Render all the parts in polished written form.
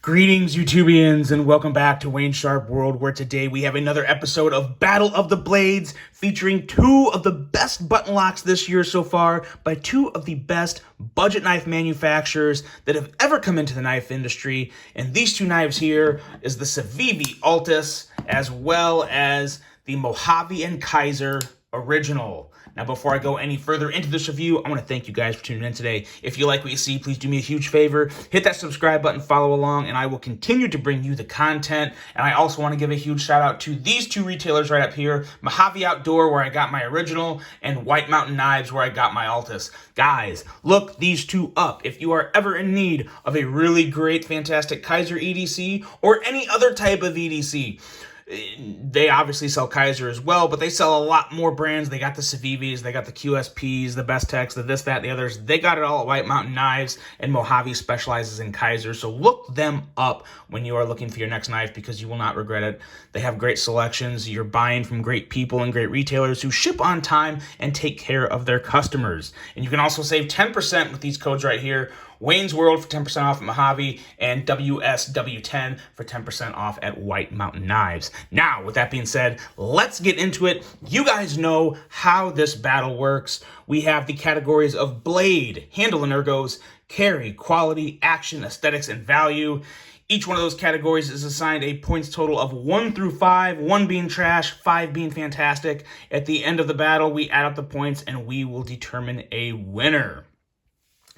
Greetings, YouTubians, and welcome back to Wayne Sharp World, where today we have another episode of Battle of the Blades, featuring two of the best button locks this year so far by two of the best budget knife manufacturers that have ever come into the knife industry. And these two knives here is the Civivi Altus, as well as the Mojave and Kizer Original. Now, before I go any further into this review, I want to thank you guys for tuning in today. If you like what you see, please do me a huge favor. Hit that subscribe button, follow along, and I will continue to bring you the content. And I also want to give a huge shout out to these two retailers right up here, Mojave Outdoor, where I got my original, and White Mountain Knives, where I got my Altus. Guys, look these two up. If you are ever in need of a really great, fantastic Kizer EDC or any other type of EDC, they obviously sell Kizer as well, but they sell a lot more brands. They got the Civivis, they got the QSPs, the Best Techs, the this, that, the others. They got it all at White Mountain Knives, and Mojave specializes in Kizer. So look them up when you are looking for your next knife, because you will not regret it. They have great selections. You're buying from great people and great retailers who ship on time and take care of their customers. And you can also save 10% with these codes right here. Wayne's World for 10% off at Mojave, and WSW10 for 10% off at White Mountain Knives. Now, with that being said, let's get into it. You guys know how this battle works. We have the categories of blade, handle and ergos, carry, quality, action, aesthetics, and value. Each one of those categories is assigned a points total of 1 through 5, 1 being trash, 5 being fantastic. At the end of the battle, we add up the points and we will determine a winner.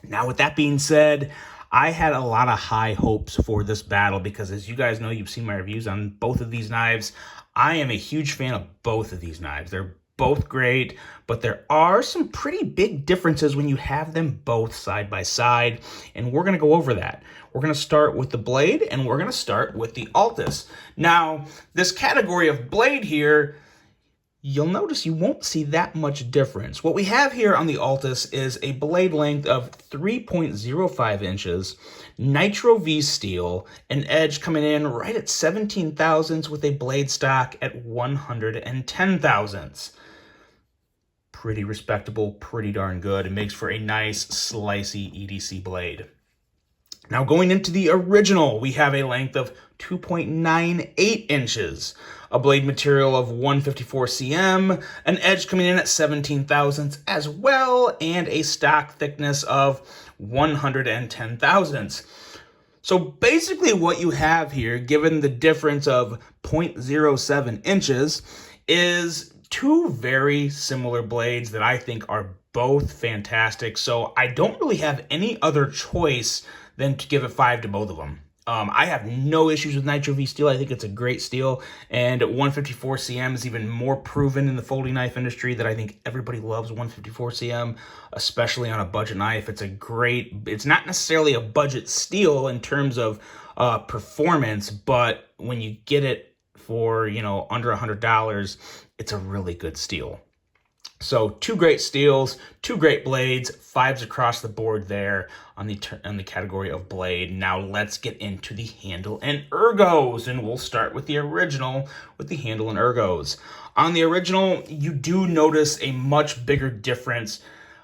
Now, with that being said, I had a lot of high hopes for this battle because, as you guys know, you've seen my reviews on both of these knives. I am a huge fan of both of these knives. They're both great, but there are some pretty big differences when you have them both side by side, and we're going to go over that. We're going to start with the blade, and we're going to start with the Altus. Now, this category of blade here, you'll notice you won't see that much difference. What we have here on the Altus is a blade length of 3.05 inches, nitro V steel, an edge coming in right at 17 thousandths with a blade stock at 110 thousandths. Pretty respectable, pretty darn good. It makes for a nice slicey EDC blade. Now, going into the original, we have a length of 2.98 inches, a blade material of 154 cm, an edge coming in at 17 thousandths as well, and a stock thickness of 110 thousandths. So basically what you have here, given the difference of 0.07 inches, is two very similar blades that I think are both fantastic. So I don't really have any other choice than to give a 5 to both of them. I have no issues with Nitro V steel. I think it's a great steel, and 154 cm is even more proven in the folding knife industry that I think everybody loves 154 cm, especially on a budget knife. It's not necessarily a budget steel in terms of performance, but when you get it for, under $100, it's a really good steel. So two great steels, two great blades, 5s across the board there on the category of blade. Now let's get into the handle and ergos, and we'll start with the original with the handle and ergos. On the original, you do notice a much bigger difference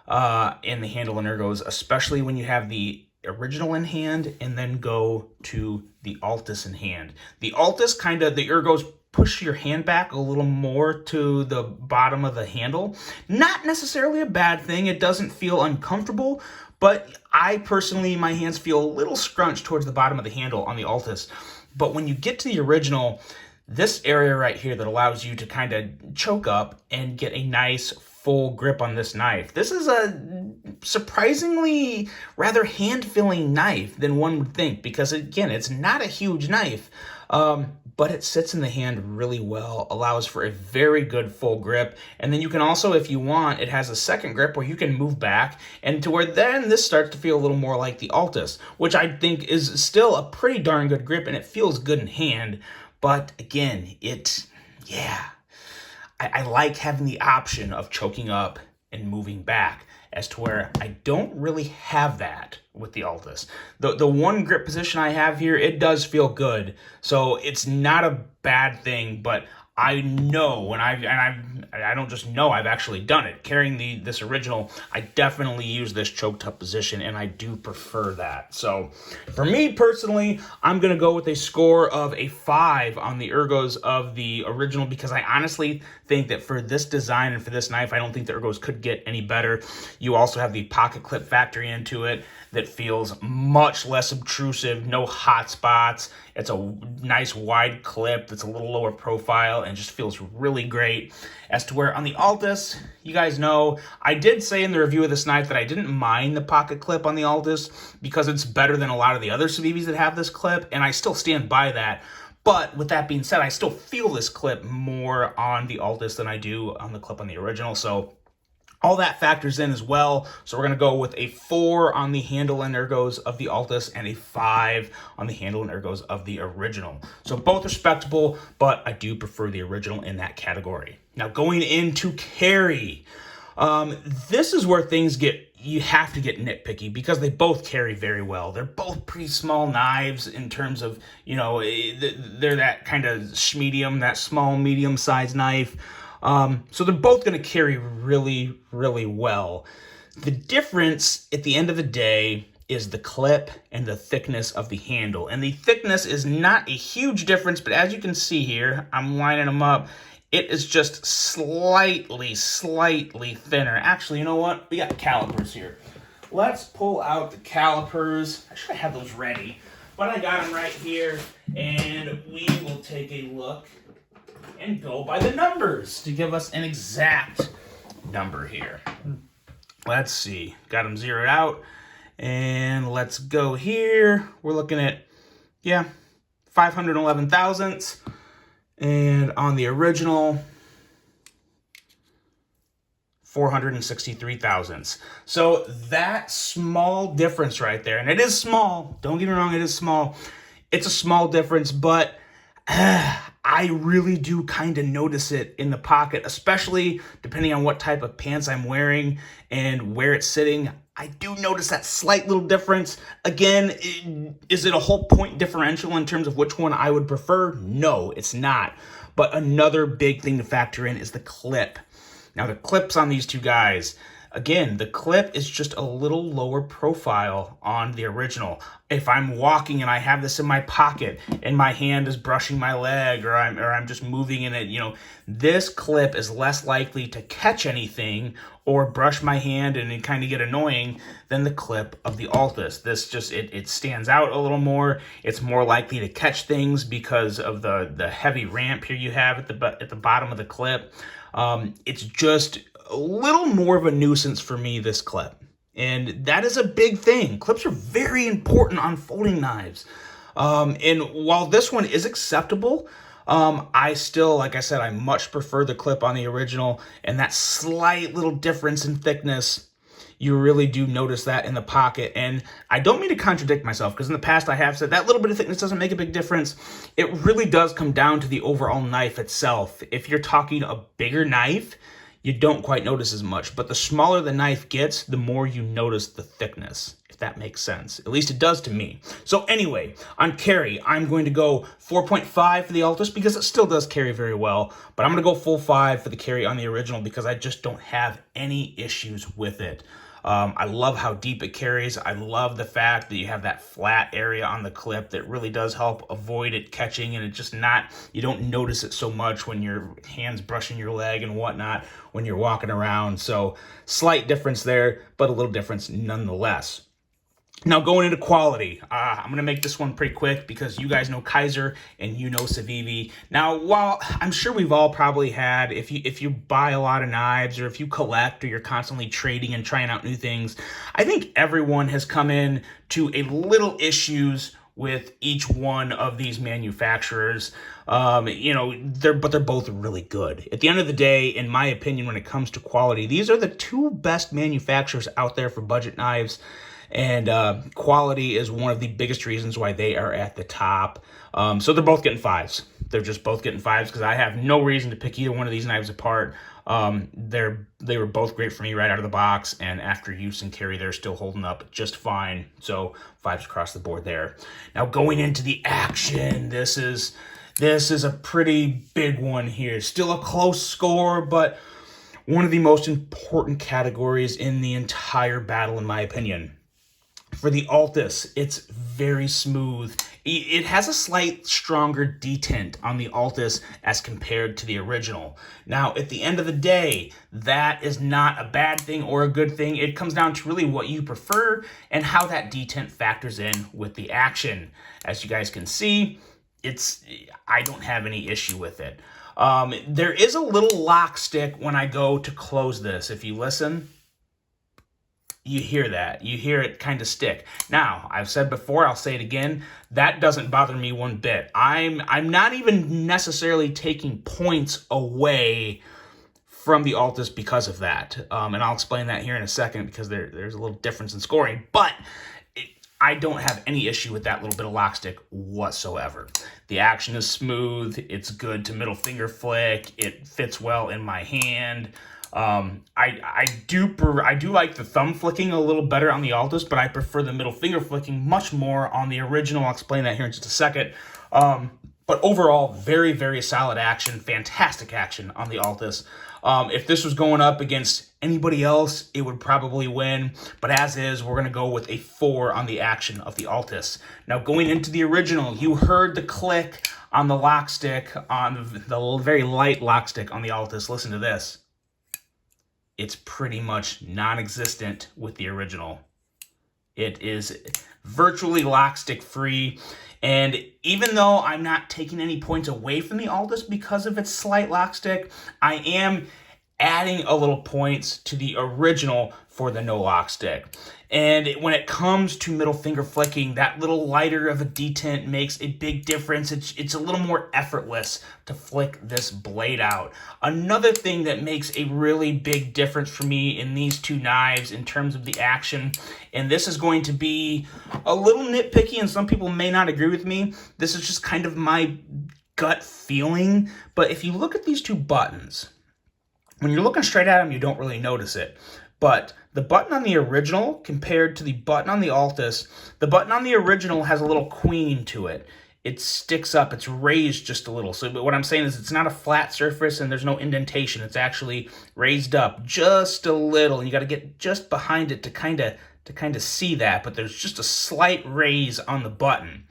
in the handle and ergos, especially when you have the original in hand and then go to the Altus in hand. The Altus the ergos push your hand back a little more to the bottom of the handle. Not necessarily a bad thing. It doesn't feel uncomfortable, but I personally, my hands feel a little scrunched towards the bottom of the handle on the Altus. But when you get to the original, this area right here that allows you to kind of choke up and get a nice full grip on this knife. This is a surprisingly rather hand-filling knife than one would think, because again, it's not a huge knife. But it sits in the hand really well, allows for a very good full grip. And then you can also, if you want, it has a second grip where you can move back, and to where then this starts to feel a little more like the Altus, which I think is still a pretty darn good grip, and it feels good in hand. But again, I like having the option of choking up and moving back, as to where I don't really have that with the Altus. The one grip position I have here, it does feel good. So it's not a bad thing, but I know, I don't just know, I've actually done it. Carrying this original, I definitely use this choked up position, and I do prefer that. So for me personally, I'm going to go with a score of a 5 on the ergos of the original, because I honestly think that for this design and for this knife, I don't think the ergos could get any better. You also have the pocket clip factory into it that feels much less obtrusive, no hot spots. It's a nice wide clip that's a little lower profile and just feels really great. As to where on the Altus, you guys know, I did say in the review of this knife that I didn't mind the pocket clip on the Altus because it's better than a lot of the other Civivis that have this clip, and I still stand by that. But with that being said, I still feel this clip more on the Altus than I do on the clip on the original, so all that factors in as well. So we're going to go with a 4 on the handle and ergos of the Altus and a 5 on the handle and ergos of the original. So both respectable, but I do prefer the original in that category. Now going into carry, this is where things you have to get nitpicky because they both carry very well. They're both pretty small knives in terms of, they're that kind of medium, that small, medium-sized knife. So they're both going to carry really, really well. The difference at the end of the day is the clip and the thickness of the handle. And the thickness is not a huge difference, but as you can see here, I'm lining them up. It is just slightly thinner. Actually, you know what? We got calipers here. Let's pull out the calipers. I should have those ready, but I got them right here, and we will take a look and go by the numbers to give us an exact number here. Let's see. Got them zeroed out. And let's go here. We're looking at, 511 thousandths. And on the original, 463 thousandths. So that small difference right there, and it is small. Don't get me wrong, it is small. It's a small difference, but I really do kind of notice it in the pocket, especially depending on what type of pants I'm wearing and where it's sitting. I do notice that slight little difference. Again, is it a whole point differential in terms of which one I would prefer? No, it's not. But another big thing to factor in is the clip. Now, the clips on these two guys, again, the clip is just a little lower profile on the original. If I'm walking and I have this in my pocket and my hand is brushing my leg or I'm just moving in it, this clip is less likely to catch anything or brush my hand and it kind of get annoying than the clip of the Altus. This just, it stands out a little more. It's more likely to catch things because of the heavy ramp here you have at the bottom of the clip. It's just a little more of a nuisance for me, this clip. And that is a big thing. Clips are very important on folding knives. And while this one is acceptable, I still, like I said, I much prefer the clip on the original, and that slight little difference in thickness, you really do notice that in the pocket. And I don't mean to contradict myself, because in the past I have said that little bit of thickness doesn't make a big difference. It really does come down to the overall knife itself. If you're talking a bigger knife, you don't quite notice as much, but the smaller the knife gets, the more you notice the thickness, if that makes sense. At least it does to me. So anyway, on carry, I'm going to go 4.5 for the Altus because it still does carry very well, but I'm going to go full 5 for the carry on the original because I just don't have any issues with it. I love how deep it carries. I love the fact that you have that flat area on the clip that really does help avoid it catching, and you don't notice it so much when your hand's brushing your leg and whatnot when you're walking around. So slight difference there, but a little difference nonetheless. Now going into quality, I'm going to make this one pretty quick because you guys know Kizer and you know Civivi. Now, while I'm sure we've all probably had, if you buy a lot of knives or if you collect or you're constantly trading and trying out new things, I think everyone has come in to a little issues with each one of these manufacturers. But they're both really good. At the end of the day, in my opinion, when it comes to quality, these are the two best manufacturers out there for budget knives. And quality is one of the biggest reasons why they are at the top. So they're both getting 5s. They're just both getting 5s because I have no reason to pick either one of these knives apart. They were both great for me right out of the box, and after use and carry, they're still holding up just fine. So 5s across the board there. Now going into the action, this is This is a pretty big one here. Still a close score, but one of the most important categories in the entire battle, in my opinion. For the Altus, it's very smooth. It has a slight stronger detent on the Altus as compared to the original. Now, at the end of the day, that is not a bad thing or a good thing. It comes down to really what you prefer and how that detent factors in with the action. As you guys can see, I don't have any issue with it. There is a little lock stick when I go to close this. If you listen, you hear that. You hear it kind of stick. Now, I've said before, I'll say it again, that doesn't bother me one bit. I'm not even necessarily taking points away from the Altus because of that. And I'll explain that here in a second because there's a little difference in scoring. But I don't have any issue with that little bit of lock stick whatsoever. The action is smooth. It's good to middle finger flick. It fits well in my hand. I do like the thumb flicking a little better on the Altus, but I prefer the middle finger flicking much more on the original. I'll explain that here in just a second. But overall, very, very solid action, fantastic action on the Altus. If this was going up against anybody else, it would probably win. But as is, we're going to go with a 4 on the action of the Altus. Now, going into the original, you heard the click on the lock stick, on the very light lock stick on the Altus. Listen to this. It's pretty much non-existent with the original. It is virtually lock stick free. And even though I'm not taking any points away from the Altus because of its slight lock stick, I am adding a little points to the original for the no lock stick. And when it comes to middle finger flicking, that little lighter of a detent makes a big difference. It's a little more effortless to flick this blade out. Another thing that makes a really big difference for me in these two knives in terms of the action, and this is going to be a little nitpicky and some people may not agree with me. This is just kind of my gut feeling. But if you look at these two buttons, when you're looking straight at them, you don't really notice it. But the button on the original compared to the button on the Altus, the button on the original has a little queen to it. It sticks up, it's raised just a little. So what I'm saying is it's not a flat surface and there's no indentation. It's actually raised up just a little. And you got to get just behind it to kind of see that. But there's just a slight raise on the button.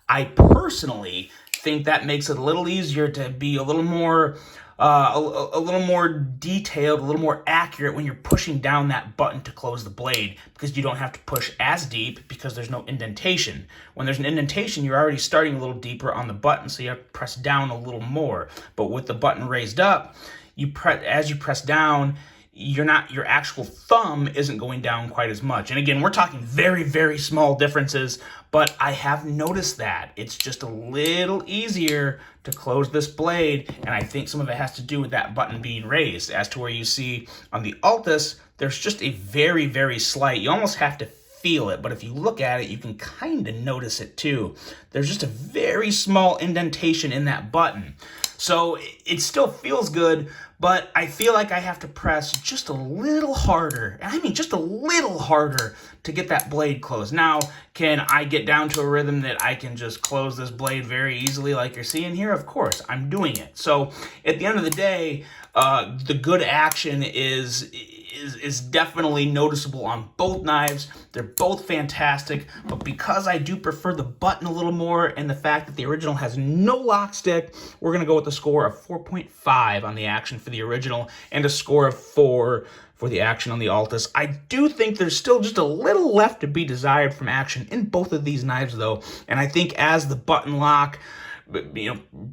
I personally think that makes it a little easier to be a little more a little more detailed, a little more accurate when you're pushing down that button to close the blade, because you don't have to push as deep because there's no indentation. When there's an indentation, you're already starting a little deeper on the button, so you have to press down a little more. But with the button raised up, as you press down, your actual thumb isn't going down quite as much. And again, we're talking very, very small differences, but I have noticed that it's just a little easier to close this blade, and I think some of it has to do with that button being raised, as to where you see on the Altus, there's just a very, very slight, you almost have to feel it, but if you look at it, you can kind of notice it too. There's just a very small indentation in that button. So it still feels good, but I feel like I have to press just a little harder, and I mean just a little harder, to get that blade closed. Now, can I get down to a rhythm that I can just close this blade very easily like you're seeing here? Of course, I'm doing it. So at the end of the day, the good action is definitely noticeable on both knives. They're both fantastic, but because I do prefer the button a little more and the fact that the original has no lock stick, we're going to go with a score of 4.5 on the action for the original and a score of 4 for the action on the Altus. I do think there's still just a little left to be desired from action in both of these knives though, and I think as the button lock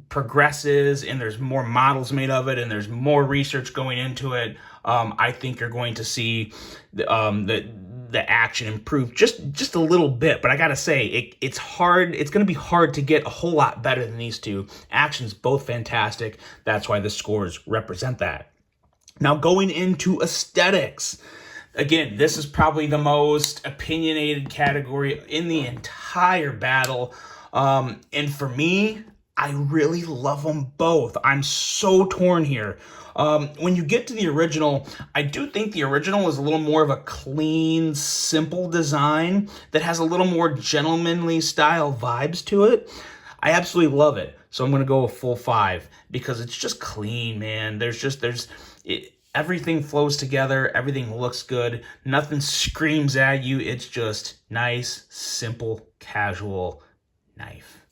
progresses and there's more models made of it and there's more research going into it, I think you're going to see the action improve just a little bit. But I gotta say, it's hard. It's going to be hard to get a whole lot better than these two. Action's both fantastic. That's why the scores represent that. Now going into aesthetics. Again, this is probably the most opinionated category in the entire battle. And for me, I really love them both. I'm so torn here. When you get to the original, I do think the original is a little more of a clean, simple design that has a little more gentlemanly style vibes to it. I absolutely love it. So I'm going to go a full 5 because it's just clean, man. Everything flows together. Everything looks good. Nothing screams at you. It's just nice, simple, casual knife.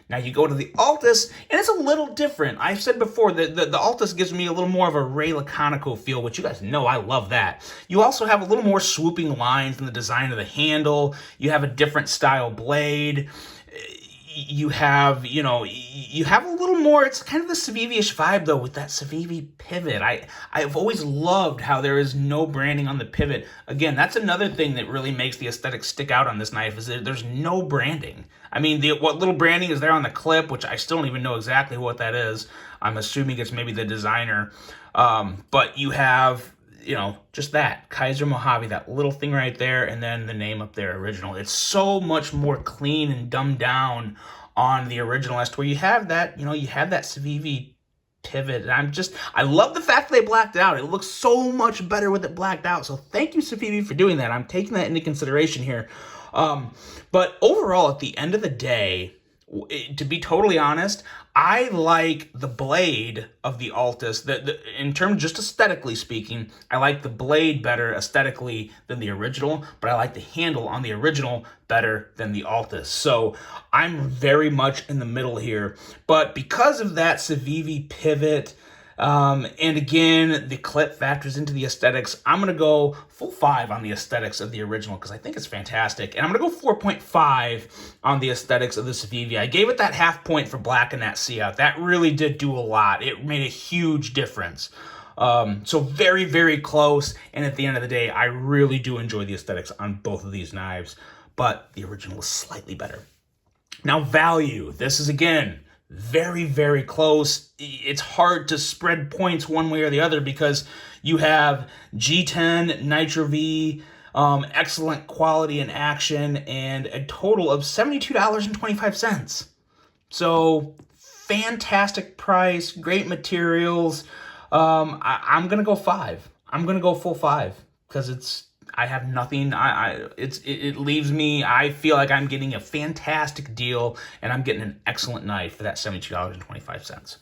Now you go to the Altus, and it's a little different. I've said before that the Altus gives me a little more of a Ray Laconico feel, which you guys know I love that. You also have a little more swooping lines in the design of the handle. You have a different style blade. You have, you have a little more, it's kind of the Civivi-ish vibe, though, with that Civivi pivot. I've always loved how there is no branding on the pivot. Again, that's another thing that really makes the aesthetic stick out on this knife, is that there's no branding. I mean, what little branding is there on the clip, which I still don't even know exactly what that is. I'm assuming it's maybe the designer. But you have, just that Kizer Mojave, that little thing right there, and then the name up there, original. It's so much more clean and dumbed down on the original as to where you have that, you have that Civivi pivot. And I love the fact that they blacked it out. It looks so much better with it blacked out. So thank you, Civivi, for doing that. I'm taking that into consideration here. But overall, at the end of the day, to be totally honest, I like the blade of the Altus. In terms, just aesthetically speaking, I like the blade better aesthetically than the original, but I like the handle on the original better than the Altus. So I'm very much in the middle here. But because of that Civivi pivot, and again, the clip factors into the aesthetics, I'm going to go full 5 on the aesthetics of the original because I think it's fantastic. And I'm going to go 4.5 on the aesthetics of the Civivi. I gave it that half point for black and that sea out. That really did do a lot. It made a huge difference. So very, very close. And at the end of the day, I really do enjoy the aesthetics on both of these knives, but the original is slightly better. Now, value. This is, again, very, very close. It's hard to spread points one way or the other because you have G10, Nitro V, excellent quality and action, and a total of $72.25. So fantastic price, great materials. I'm gonna go 5. I'm gonna go full 5 because I have nothing. It leaves me. I feel like I'm getting a fantastic deal, and I'm getting an excellent knife for that $72.25.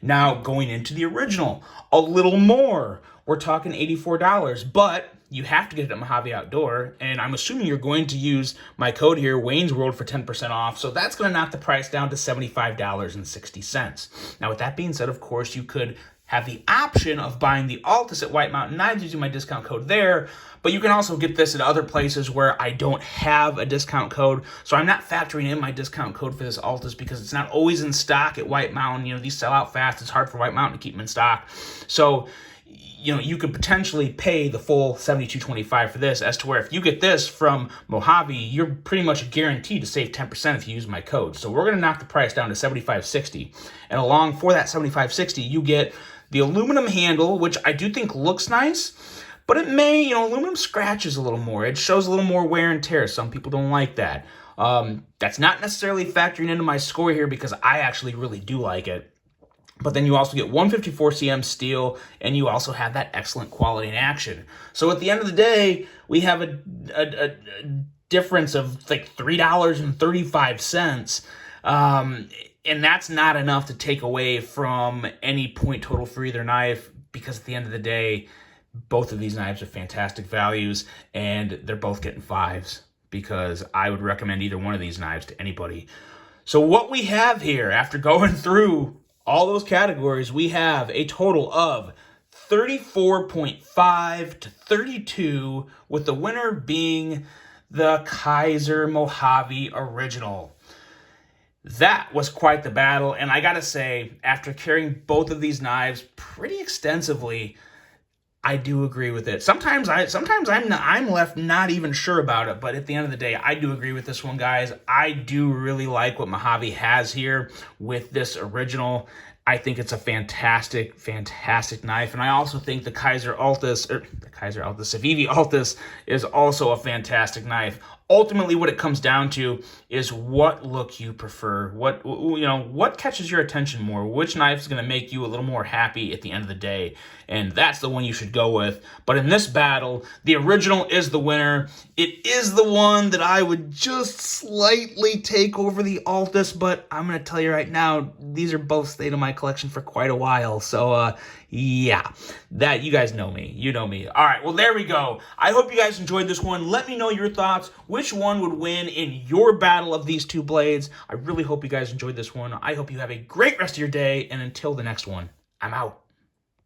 Now going into the original, a little more. We're talking $84, but you have to get it at Mojave Outdoor, and I'm assuming you're going to use my code here, Wayne's World, for 10% off. So that's going to knock the price down to $75.60. Now, with that being said, of course, you could have the option of buying the Altus at White Mountain Knives using my discount code there, but you can also get this at other places where I don't have a discount code. So I'm not factoring in my discount code for this Altus because it's not always in stock at White Mountain. These sell out fast. It's hard for White Mountain to keep them in stock. So, you could potentially pay the full $72.25 for this, as to where if you get this from Mojave, you're pretty much guaranteed to save 10% if you use my code. So we're going to knock the price down to $75.60. And along for that $75.60, you get the aluminum handle, which I do think looks nice, but it may, aluminum scratches a little more. It shows a little more wear and tear. Some people don't like that. That's not necessarily factoring into my score here because I actually really do like it. But then you also get 154 cm steel, and you also have that excellent quality and action. So at the end of the day, we have a difference of like $3.35. And that's not enough to take away from any point total for either knife, because at the end of the day, both of these knives are fantastic values, and they're both getting 5s because I would recommend either one of these knives to anybody. So what we have here, after going through all those categories, we have a total of 34.5 to 32, with the winner being the Kizer Mojave Original. That was quite the battle, and I gotta say, after carrying both of these knives pretty extensively, I do agree with it. Sometimes I'm left not even sure about it, but at the end of the day, I do agree with this one, guys. I do really like what Mojave has here with this original. I think it's a fantastic, fantastic knife, and I also think the Civivi Altus is also a fantastic knife. ultimately what it comes down to is what look you prefer. What catches your attention more? Which knife is going to make you a little more happy at the end of the day? And that's the one you should go with. But in this battle, the original is the winner. It is the one that I would just slightly take over the Altus, but I'm going to tell you right now, these are both stayed in my collection for quite a while. So, yeah, that you guys know me. You know me. All right, well, there we go. I hope you guys enjoyed this one. Let me know your thoughts. Which one would win in your battle of these two blades? I really hope you guys enjoyed this one. I hope you have a great rest of your day, and until the next one, I'm out.